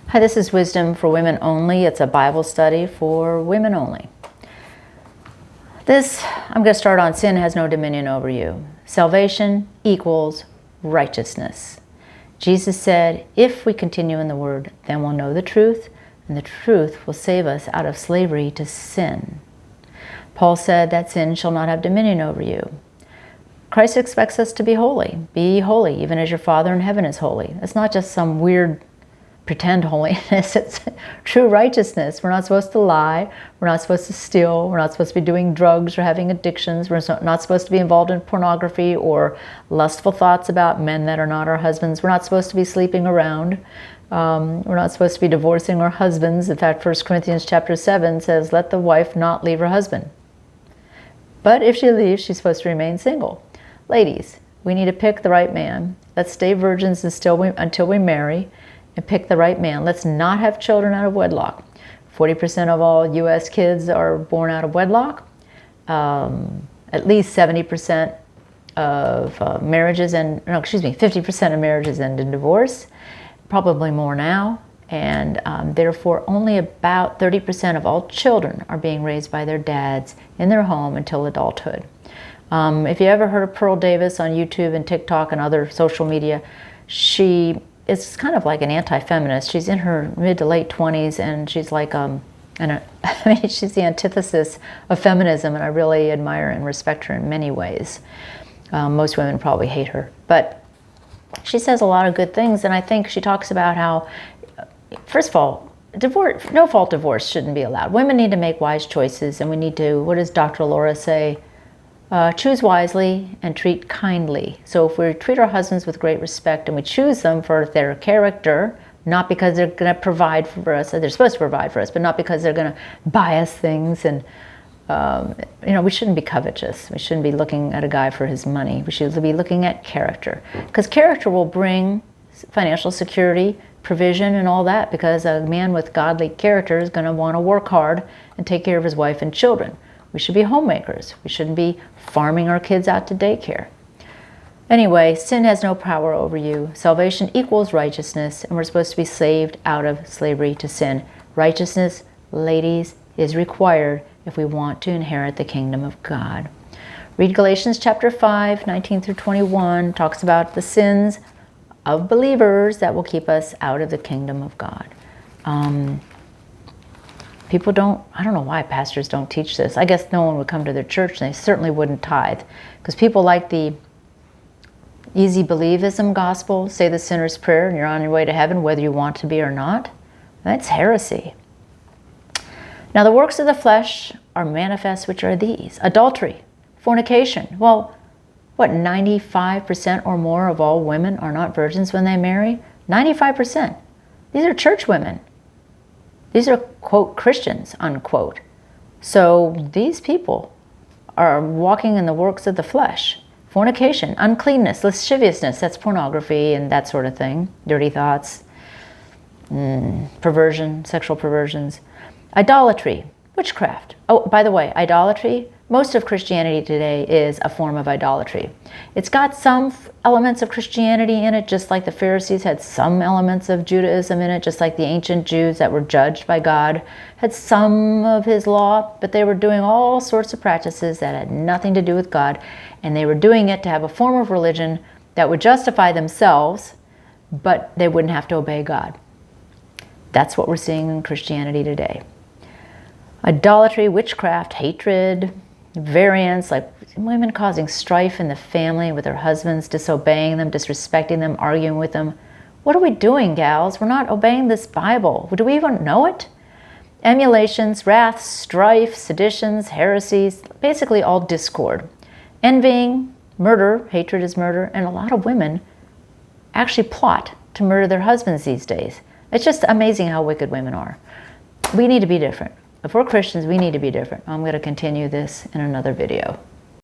Hi, this is Wisdom for Women Only. It's a Bible study for women only. I'm going to start on sin has no dominion over you. Salvation equals righteousness. Jesus said, if we continue in the Word, then we'll know the truth, and the truth will save us out of slavery to sin. Paul said that sin shall not have dominion over you. Christ expects us to be holy. Be holy, even as your Father in heaven is holy. It's not just some weird pretend holiness. It's true righteousness. We're not supposed to lie. We're not supposed to steal. We're not supposed to be doing drugs or having addictions. We're not supposed to be involved in pornography or lustful thoughts about men that are not our husbands. We're not supposed to be sleeping around. We're not supposed to be divorcing our husbands. In fact, 1 Corinthians chapter 7 says, let the wife not leave her husband. But if she leaves, she's supposed to remain single. Ladies, we need to pick the right man. Let's stay virgins until we marry. And pick the right man. Let's not have children out of wedlock. 40% of all U.S. kids are born out of wedlock. At least 70% of marriages 50% of marriages end in divorce. Probably more now. And therefore, only about 30% of all children are being raised by their dads in their home until adulthood. If you ever heard of Pearl Davis on YouTube and TikTok and other social media, she is kind of like an anti-feminist. She's in her mid to late 20s, and she's like, she's the antithesis of feminism, and I really admire and respect her in many ways. Most women probably hate her, but she says a lot of good things, and I think she talks about how, first of all, no-fault divorce shouldn't be allowed. Women need to make wise choices, and we need to, what does Dr. Laura say? Choose wisely and treat kindly. So if we treat our husbands with great respect and we choose them for their character, not because they're going to provide for us, they're supposed to provide for us, but not because they're going to buy us things. And, we shouldn't be covetous. We shouldn't be looking at a guy for his money. We should be looking at character. Because character will bring financial security, provision, and all that, because a man with godly character is going to want to work hard and take care of his wife and children. We should be homemakers. We shouldn't be farming our kids out to daycare. Anyway, sin has no power over you. Salvation equals righteousness, and we're supposed to be saved out of slavery to sin. Righteousness, ladies, is required if we want to inherit the kingdom of God. Read Galatians chapter 5, 19 through 21, talks about the sins of believers that will keep us out of the kingdom of God. I don't know why pastors don't teach this. I guess no one would come to their church, and they certainly wouldn't tithe. Because people like the easy believism gospel, say the sinner's prayer, and you're on your way to heaven whether you want to be or not. That's heresy. Now the works of the flesh are manifest, which are these: adultery, fornication. Well, 95% or more of all women are not virgins when they marry? 95%. These are church women. These are, quote, Christians, unquote. So these people are walking in the works of the flesh. Fornication, uncleanness, lasciviousness, that's pornography and that sort of thing. Dirty thoughts, perversion, sexual perversions. Idolatry, witchcraft. Oh, by the way, idolatry, most of Christianity today is a form of idolatry. It's got some elements of Christianity in it, just like the Pharisees had some elements of Judaism in it, just like the ancient Jews that were judged by God had some of his law, but they were doing all sorts of practices that had nothing to do with God, and they were doing it to have a form of religion that would justify themselves, but they wouldn't have to obey God. That's what we're seeing in Christianity today. Idolatry, witchcraft, hatred, variance, like women causing strife in the family with their husbands, disobeying them, disrespecting them, arguing with them. What are we doing, gals? We're not obeying this Bible. Do we even know it? Emulations, wrath, strife, seditions, heresies, basically all discord. Envying, murder, hatred is murder, and a lot of women actually plot to murder their husbands these days. It's just amazing how wicked women are. We need to be different. If we're Christians, we need to be different. I'm going to continue this in another video.